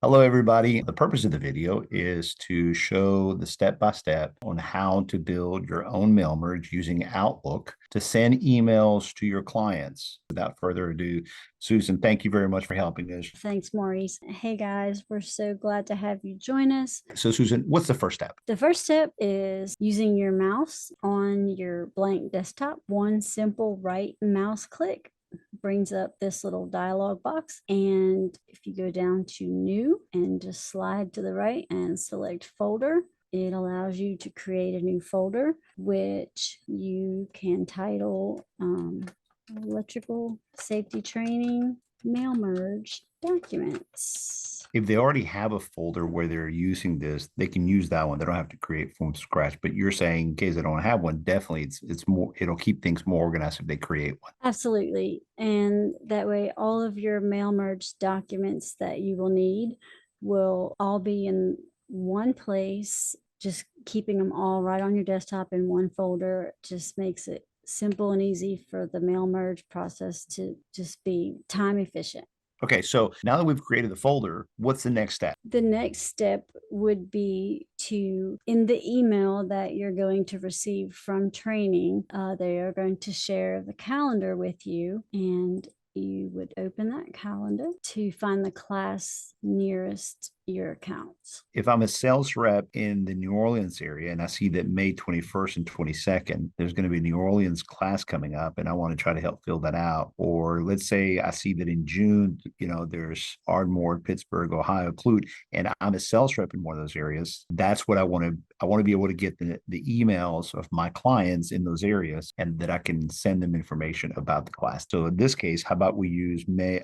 Hello, everybody. The purpose of the video is to show the step-by-step on how to build your own mail merge using Outlook to send emails to your clients. Without further ado, Susan, thank you very much for helping us. Thanks, Maurice. Hey guys, we're so glad to have you join us. So, Susan, what's the first step? The first step is using your mouse on your blank desktop. One simple right mouse click brings up this little dialog box. And if you go down to new and just slide to the right and select folder, it allows you to create a new folder, which you can title electrical safety training mail merge documents. If they already have a folder where they're using this, they can use that one. They don't have to create from scratch. But you're saying in case they don't have one, definitely it's more, it'll keep things more organized if they create one. Absolutely. And that way all of your mail merge documents that you will need will all be in one place. Just keeping them all right on your desktop in one folder just makes it simple and easy for the mail merge process to just be time efficient. Okay, so now that we've created the folder, what's the next step? The next step would be to, in the email that you're going to receive from training, they are going to share the calendar with you, and you would open that calendar to find the class nearest your accounts. If I'm a sales rep in the New Orleans area and I see that May 21st and 22nd, there's going to be a New Orleans class coming up and I want to try to help fill that out. Or let's say I see that in June, there's Ardmore, Pittsburgh, Ohio, Clute, and I'm a sales rep in one of those areas. That's what I want to. I want to be able to get the emails of my clients in those areas and that I can send them information about the class. So in this case, how about we use the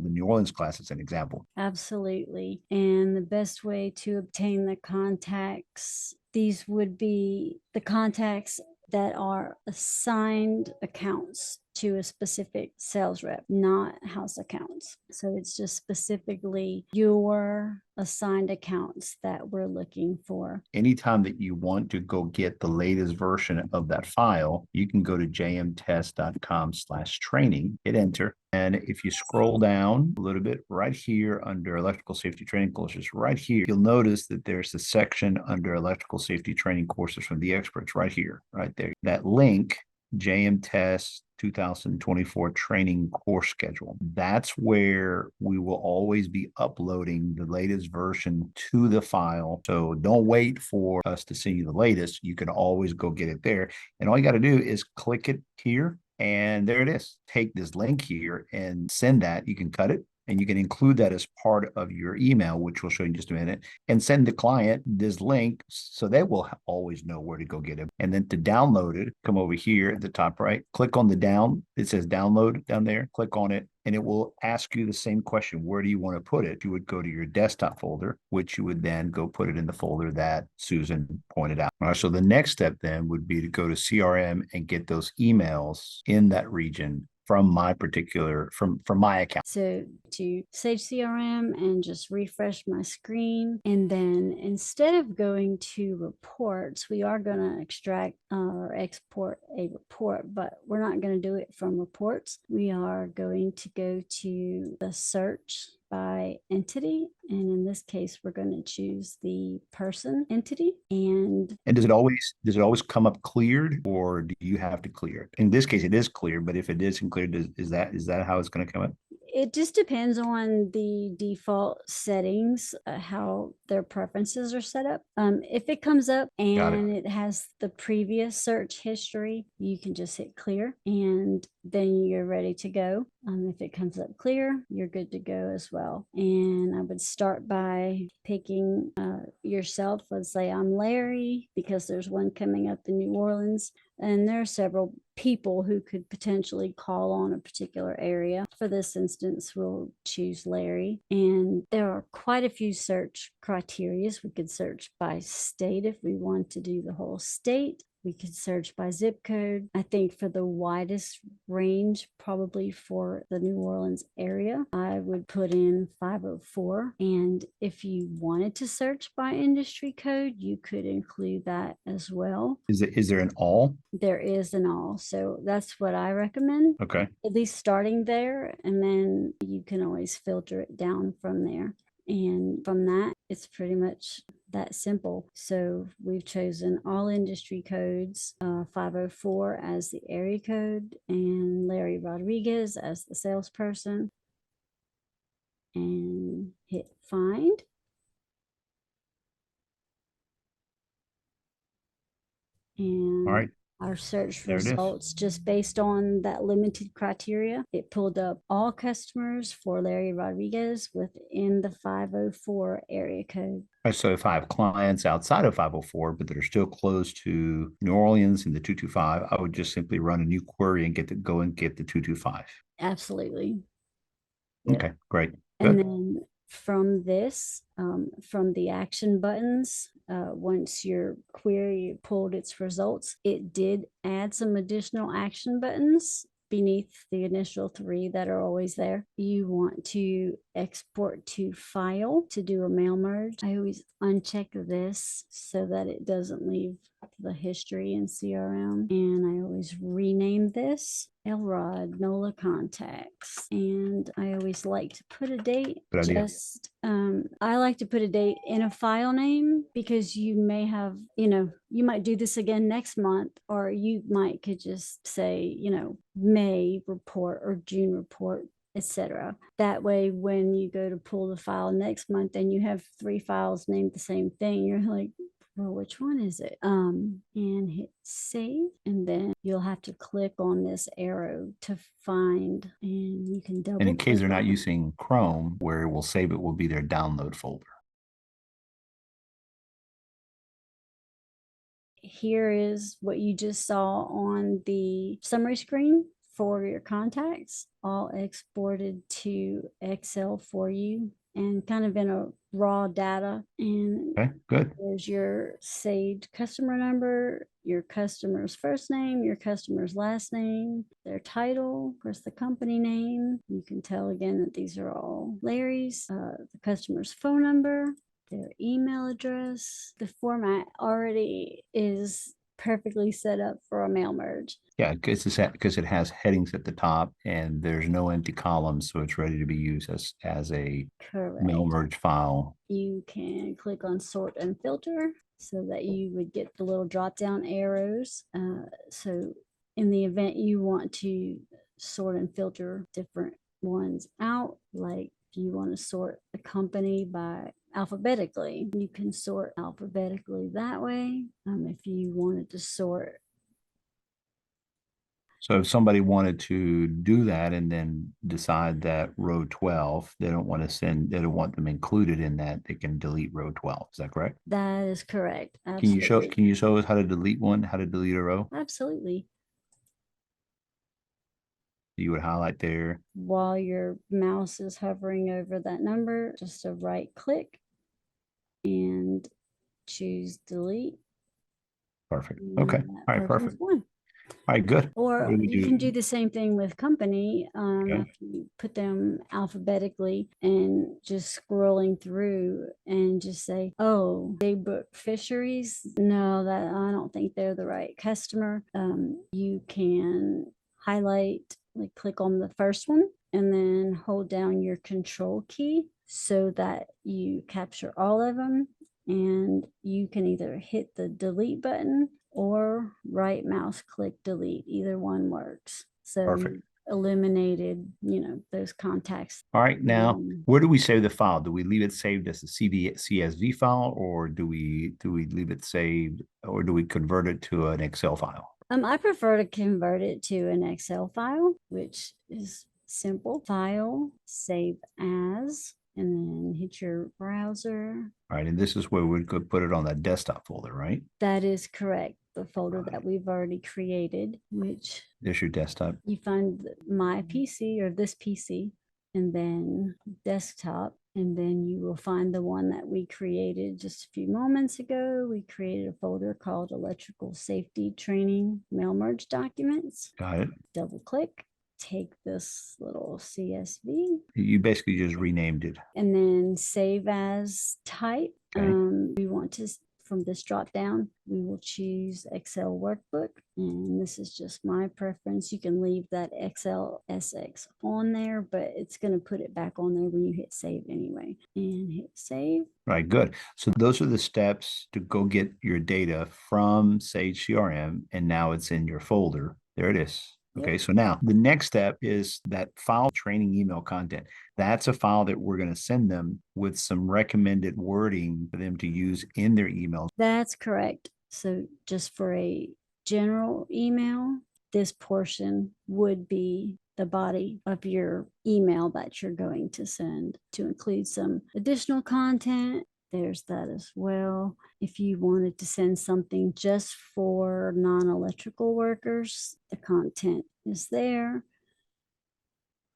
New Orleans class as an example? Absolutely. And the best way to obtain the contacts, these would be the contacts that are assigned accounts to a specific sales rep, not house accounts. So it's just specifically your assigned accounts that we're looking for. Anytime that you want to go get the latest version of that file, you can go to jmtest.com/training, hit enter. And if you scroll down a little bit right here under electrical safety training courses, right here, you'll notice that there's a section under electrical safety training courses from the experts right here, right there. That link, JM Test 2024 training course schedule. That's where we will always be uploading the latest version to the file. So don't wait for us to send you the latest. You can always go get it there. And all you got to do is click it here. And there it is. Take this link here and send that. You can cut it and you can include that as part of your email, which we'll show you in just a minute, and send the client this link so they will always know where to go get it. And then to download it, come over here at the top right, click on the down. It says download down there. Click on it, and it will ask you the same question. Where do you want to put it? You would go to your desktop folder, which you would then go put it in the folder that Susan pointed out. All right, so the next step then would be to go to CRM and get those emails in that region from my account. So to Sage CRM and just refresh my screen. And then instead of going to reports, we are going to extract or export a report, but we're not going to do it from reports. We are going to go to the search by entity, and in this case we're going to choose the person entity. And does it always come up cleared, or do you have to clear it? In this case it is cleared, but if it isn't cleared, is that how it's going to come up? It just depends on the default settings, how their preferences are set up. If it comes up and it has the previous search history, you can just hit clear and then you're ready to go. If it comes up clear, you're good to go as well. And I would start by picking yourself. Let's say I'm Larry, because there's one coming up in New Orleans, and there are several people who could potentially call on a particular area. For this instance, we'll choose Larry. And there are quite a few search criteria. We could search by state if we want to do the whole state. We could search by zip code. I think for the widest range, probably for the New Orleans area, I would put in 504. And if you wanted to search by industry code, you could include that as well. Is there an all? There is an all. So that's what I recommend. Okay. At least starting there, and then you can always filter it down from there. And from that, it's pretty much that simple. So we've chosen all industry codes, 504 as the area code and Larry Rodriguez as the salesperson. And hit find. And All right. our search There it is. results, just based on that limited criteria, it pulled up all customers for Larry Rodriguez within the 504 area code. So if I have clients outside of 504, but that are still close to New Orleans in the 225, I would just simply run a new query and get the 225. Absolutely. Yep. Okay, great. And Good. then from this, from the action buttons, once your query pulled its results, it did add some additional action buttons beneath the initial 3 that are always there. You want to export to file to do a mail merge. I always uncheck this so that it doesn't leave the history in CRM. And I always rename this Elrod NOLA Contacts. And I always like to put a date. Good idea. I like to put a date in a file name because you may have, you might do this again next month, or you could just say, May report or June report, etc. That way, when you go to pull the file next month and you have 3 files named the same thing, you're like, well, which one is it? And hit save, and then you'll have to click on this arrow to find, and you can double. And in case they're not using Chrome, where it will save it will be their download folder. Here is what you just saw on the summary screen for your contacts, all exported to Excel for you and kind of in a raw data. And okay, good. There's your saved customer number, your customer's first name, your customer's last name, their title, of course, the company name. You can tell again that these are all Larry's, the customer's phone number, their email address. The format already is perfectly set up for a mail merge. Yeah, because it has headings at the top and there's no empty columns, so it's ready to be used as a Correct. mail merge file. You can click on sort and filter so that you would get the little drop down arrows. So in the event you want to sort and filter different ones out, like if you want to sort the company by alphabetically, you can sort alphabetically that way. If you wanted to sort. So if somebody wanted to do that and then decide that row 12, they don't want them included in that, they can delete row 12. Is that correct? That is correct. Absolutely. Can you show us how to delete how to delete a row? Absolutely. You would highlight there. While your mouse is hovering over that number, just a right click and choose delete. Perfect. Okay. All right. Perfect. One. All right, good. Or you can do the same thing with company. If you put them alphabetically and just scrolling through and just say, oh, Daybrook Fisheries. No, that I don't think they're the right customer. You can highlight, like click on the first one and then hold down your control key so that you capture all of them. And you can either hit the delete button or right mouse click delete. Either one works. So perfect. Eliminated, those contacts. All right. Now, where do we save the file? Do we leave it saved as a CSV file, or do we leave it saved, or do we convert it to an Excel file? I prefer to convert it to an Excel file, which is simple. File, save as, and then hit your browser. All right, and this is where we could put it on that desktop folder, right? That is correct. The folder that we've already created, which there's your desktop. You find my PC or this PC, and then desktop, and then you will find the one that we created just a few moments ago. We created a folder called Electrical Safety Training Mail Merge Documents. Got it. Double click. Take this little CSV. You basically just renamed it. And then save as type. Okay. We want to from this drop down, we will choose Excel workbook. And this is just my preference. You can leave that Excel SX on there, but it's going to put it back on there when you hit save anyway. And hit save. Right, good. So those are the steps to go get your data from Sage CRM, and now it's in your folder. There it is. Okay, so now the next step is that file training email content. That's a file that we're going to send them with some recommended wording for them to use in their emails. That's correct. So just for a general email, this portion would be the body of your email that you're going to send. To include some additional content, there's that as well. If you wanted to send something just for non-electrical workers, the content is there.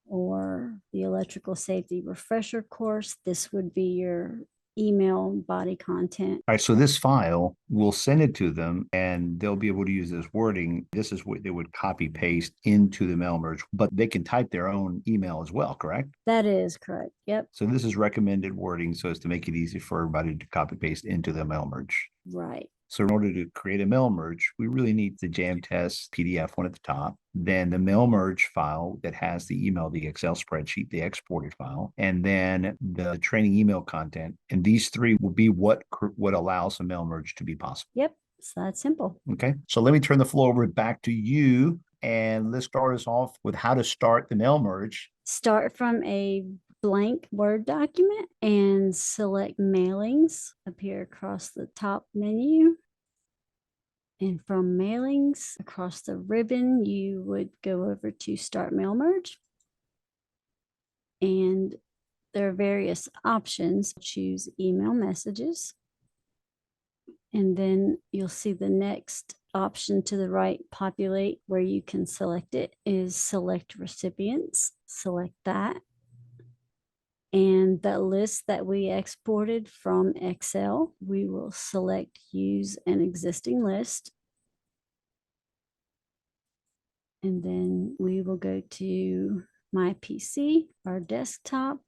Or the electrical safety refresher course, this would be your email body content. All right, so this file, we'll send it to them and they'll be able to use this wording. This is what they would copy paste into the mail merge, but they can type their own email as well, correct? That is correct. Yep. So this is recommended wording so as to make it easy for everybody to copy paste into the mail merge. Right. So in order to create a mail merge, we really need the jam test PDF one at the top, then the mail merge file that has the email, the Excel spreadsheet, the exported file, and then the training email content. And these three will be what allows a mail merge to be possible. Yep. It's that simple. Okay. So let me turn the floor over back to you, and let's start us off with how to start the mail merge. Start from a blank Word document and select mailings up here across the top menu. And from mailings across the ribbon, you would go over to start mail merge. And there are various options. Choose email messages. And then you'll see the next option to the right populate where you can select it is select recipients. Select that. And the list that we exported from Excel, we will select use an existing list. And then we will go to my PC, our desktop.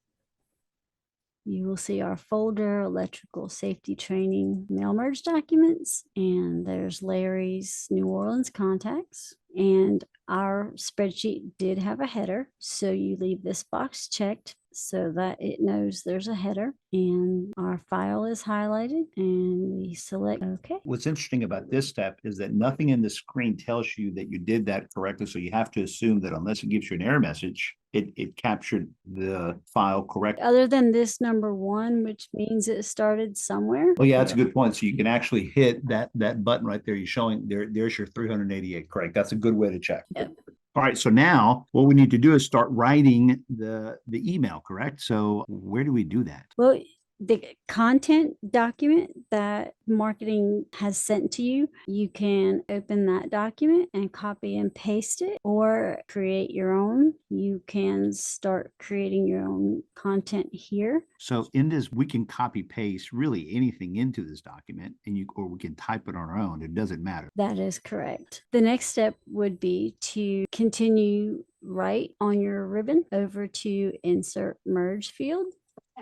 You will see our folder, electrical safety training mail merge documents, and there's Larry's New Orleans contacts. And our spreadsheet did have a header, so you leave this box checked so that it knows there's a header, and our file is highlighted, and we select OK. What's interesting about this step is that nothing in the screen tells you that you did that correctly. So you have to assume that unless it gives you an error message, it captured the file correctly. Other than this number 1, which means it started somewhere. Oh yeah, that's a good point. So you can actually hit that button right there. You're showing there's your 388, correct? That's a good way to check. Yep. All right, so now what we need to do is start writing the email, correct? So where do we do that? Well, the content document that marketing has sent to you, you can open that document and copy and paste it or create your own. You can start creating your own content here. So in this, we can copy paste really anything into this document or we can type it on our own. It doesn't matter. That is correct. The next step would be to continue right on your ribbon over to insert merge field.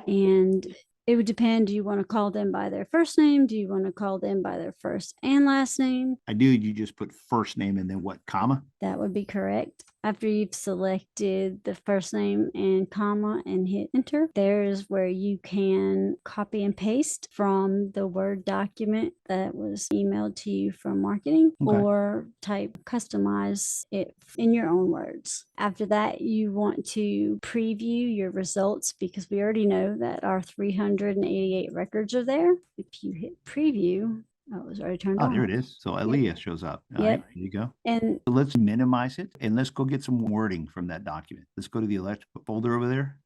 And it would depend. Do you want to call them by their first name? Do you want to call them by their first and last name? I do. You just put first name and then what, comma? That would be correct. After you've selected the first name and comma and hit enter, there's where you can copy and paste from the Word document that was emailed to you from marketing, or customize it in your own words. After that, you want to preview your results because we already know that our 388 records are there. If you hit preview, oh, it was already turned on. Oh, there it is. So Aaliyah shows up. All right, here you go. And so let's minimize it and let's go get some wording from that document. Let's go to the electrical folder over there.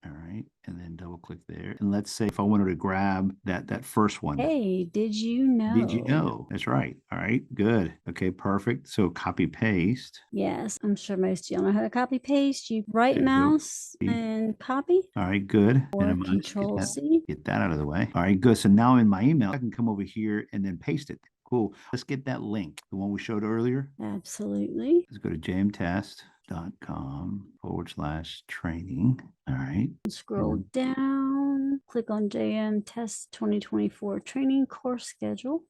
All right, and then double click there. And let's say if I wanted to grab that first one. Hey, did you know? Did you know? That's right. All right, good. Okay, perfect. So copy paste. Yes, I'm sure most of y'all know how to copy paste. You right mouse and copy. All right, good. Or Control C. Get that out of the way. All right, good. So now in my email, I can come over here and then paste it. Cool. Let's get that link, the one we showed earlier. Absolutely. Let's go to jamtest.com/training. All right. Scroll down click on JM Test 2024 training course schedule.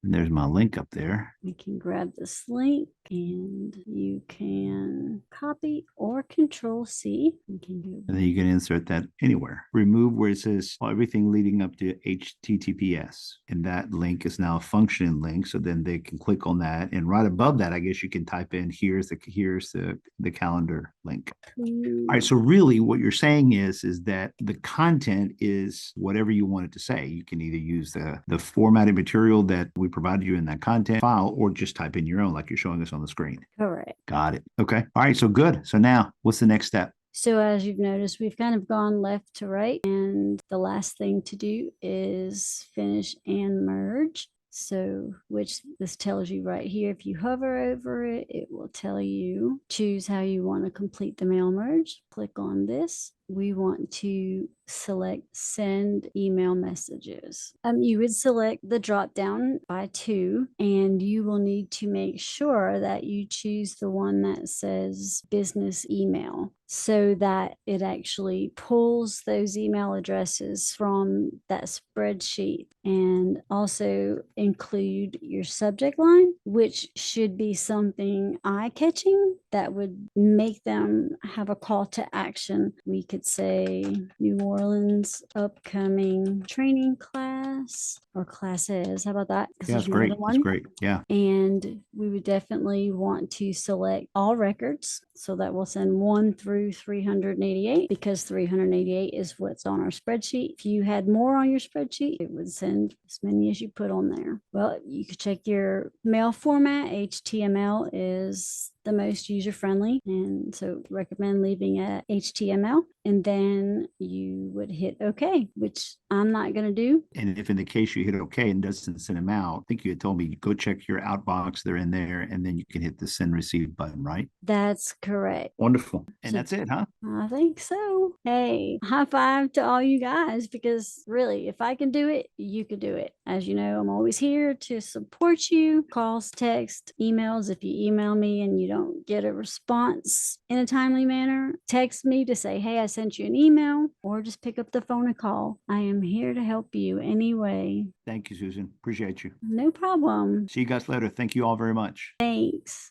And there's my link up there. You can grab this link and you can copy or Control C. You can go And then you can insert that anywhere. Remove where it says everything leading up to HTTPS. And that link is now a functioning link. So then they can click on that. And right above that, I guess you can type in here's the calendar link. All right. So really what you're saying is that the content is whatever you want it to say. You can either use the formatted material that we provided you in that content file, or just type in your own like you're showing us on the screen. Correct. Got it. Okay. All right. So good. So now what's the next step? So as you've noticed, we've kind of gone left to right, and the last thing to do is finish and merge. So, which this tells you right here, if you hover over it, it will tell you choose how you want to complete the mail merge. Click on this. We want to select send email messages. You would select the drop down by 2, and you will need to make sure that you choose the one that says business email, so that it actually pulls those email addresses from that spreadsheet, and also include your subject line, which should be something eye-catching that would make them have a call to action. We could say New Orleans upcoming training class, or classes. How about that? Yeah, that's great. That's great. Yeah. And we would definitely want to select all records, so that will send 1 through 388, because 388 is what's on our spreadsheet. If you had more on your spreadsheet, it would send as many as you put on there. Well, you could check your mail format. HTML is the most user-friendly, and so recommend leaving at HTML, and then you would hit OK, which I'm not going to do. And if in the case you hit OK and doesn't send them out, I think you had told me go check your outbox, they're in there, and then you can hit the send receive button, right? That's correct. Wonderful. And So that's it, huh? I think so. Hey, high five to all you guys, because really, if I can do it, you can do it. As you know, I'm always here to support you. Calls, text, emails. If you email me and you don't get a response in a timely manner, text me to say, hey, I sent you an email, or just pick up the phone and call. I am here to help you anyway. Thank you, Susan. Appreciate you. No problem. See you guys later. Thank you all very much. Thanks.